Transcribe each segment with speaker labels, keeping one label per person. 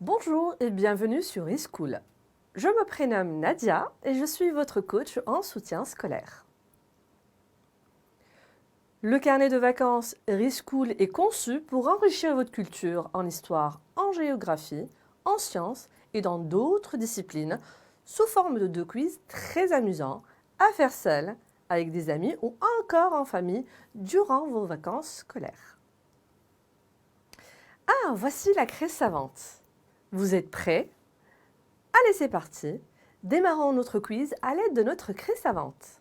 Speaker 1: Bonjour et bienvenue sur eSchool. Je me prénomme Nadia et je suis votre coach en soutien scolaire. Le carnet de vacances eSchool est conçu pour enrichir votre culture en histoire, en géographie, en sciences et dans d'autres disciplines sous forme de 2 quiz très amusants à faire seul, avec des amis ou encore en famille durant vos vacances scolaires. Ah, voici la craie savante. Vous êtes prêts? Allez, c'est parti. Démarrons notre quiz à l'aide de notre craie savante.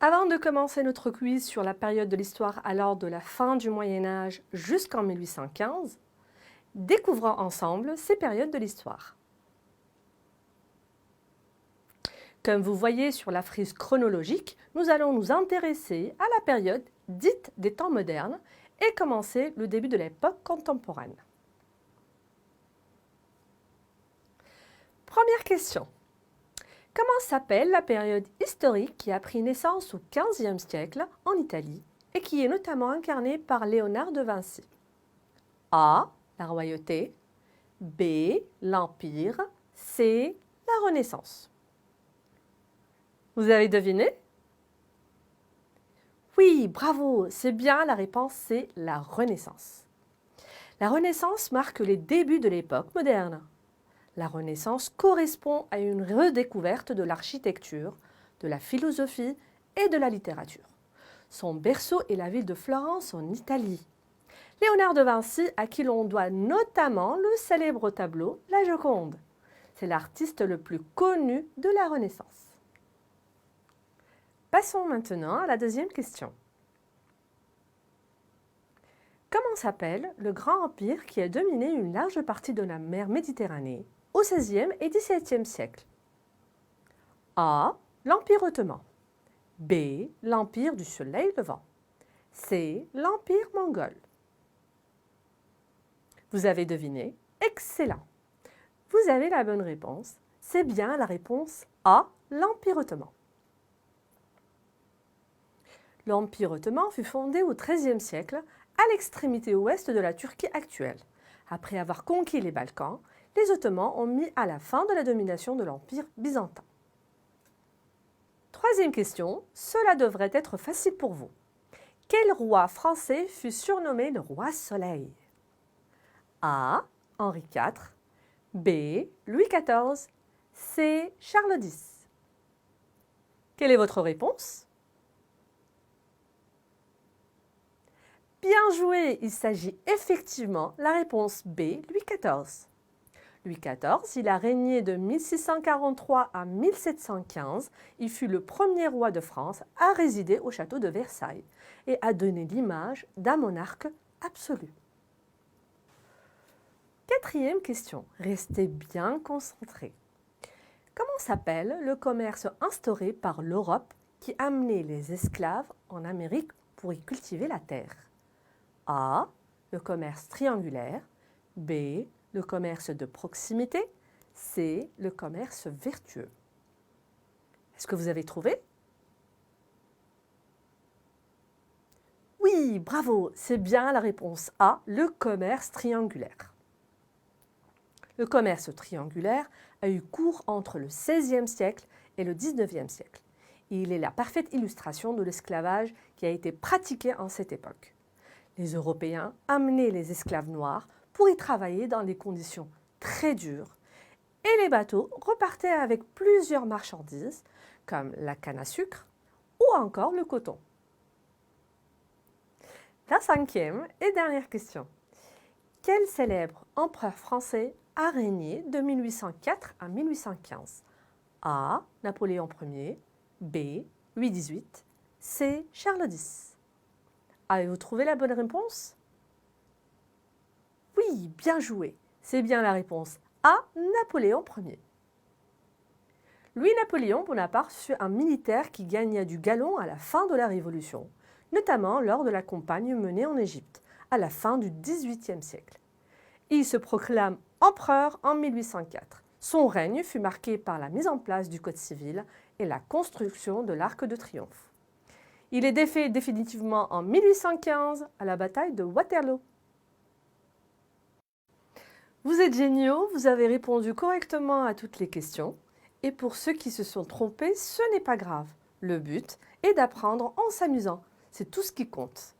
Speaker 1: Avant de commencer notre quiz sur la période de l'histoire allant de la fin du Moyen Âge jusqu'en 1815, découvrons ensemble ces périodes de l'histoire. Comme vous voyez sur la frise chronologique, nous allons nous intéresser à la période dite des temps modernes et commencer le début de l'époque contemporaine. Première question. Comment s'appelle la période historique qui a pris naissance au XVe siècle en Italie et qui est notamment incarnée par Léonard de Vinci? A. La royauté. B. L'Empire. C. La Renaissance. Vous avez deviné? Oui, bravo, c'est bien, la réponse c'est la Renaissance. La Renaissance marque les débuts de l'époque moderne. La Renaissance correspond à une redécouverte de l'architecture, de la philosophie et de la littérature. Son berceau est la ville de Florence en Italie. Léonard de Vinci, à qui l'on doit notamment le célèbre tableau La Joconde. C'est l'artiste le plus connu de la Renaissance. Passons maintenant à la deuxième question. Comment s'appelle le grand empire qui a dominé une large partie de la mer Méditerranée au XVIe et XVIIe siècle? A. L'Empire ottoman. B. L'Empire du Soleil levant. C. L'Empire mongol. Vous avez deviné? Excellent! Vous avez la bonne réponse. C'est bien la réponse A. L'Empire ottoman. L'Empire ottoman fut fondé au XIIIe siècle à l'extrémité ouest de la Turquie actuelle. Après avoir conquis les Balkans, les Ottomans ont mis à la fin de la domination de l'Empire byzantin. Troisième question, cela devrait être facile pour vous. Quel roi français fut surnommé le roi Soleil? A. Henri IV. B. Louis XIV. C. Charles X. Quelle est votre réponse? Bien joué, il s'agit effectivement de la réponse B, Louis XIV. Louis XIV, il a régné de 1643 à 1715. Il fut le premier roi de France à résider au château de Versailles et a donné l'image d'un monarque absolu. Quatrième question, restez bien concentrés. Comment s'appelle le commerce instauré par l'Europe qui amenait les esclaves en Amérique pour y cultiver la terre? A. Le commerce triangulaire. B. Le commerce de proximité. C. Le commerce vertueux. Est-ce que vous avez trouvé? Oui, bravo, c'est bien la réponse A, le commerce triangulaire. Le commerce triangulaire a eu cours entre le XVIe siècle et le XIXe siècle. Il est la parfaite illustration de l'esclavage qui a été pratiqué en cette époque. Les Européens amenaient les esclaves noirs pour y travailler dans des conditions très dures et les bateaux repartaient avec plusieurs marchandises comme la canne à sucre ou encore le coton. La cinquième et dernière question. Quel célèbre empereur français a régné de 1804 à 1815? A. Napoléon Ier. B. Louis XVIII. C. Charles X. Avez-vous trouvé la bonne réponse? Oui, bien joué. C'est bien la réponse A, Napoléon Ier. Louis-Napoléon Bonaparte fut un militaire qui gagna du galon à la fin de la Révolution, notamment lors de la campagne menée en Égypte, à la fin du XVIIIe siècle. Il se proclame empereur en 1804. Son règne fut marqué par la mise en place du Code civil et la construction de l'Arc de Triomphe. Il est défait définitivement en 1815 à la bataille de Waterloo. Vous êtes géniaux, vous avez répondu correctement à toutes les questions. Et pour ceux qui se sont trompés, ce n'est pas grave. Le but est d'apprendre en s'amusant. C'est tout ce qui compte.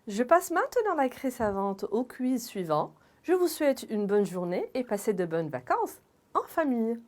Speaker 1: Je passe maintenant la craie savante au quiz suivant. Je vous souhaite une bonne journée et passez de bonnes vacances en famille.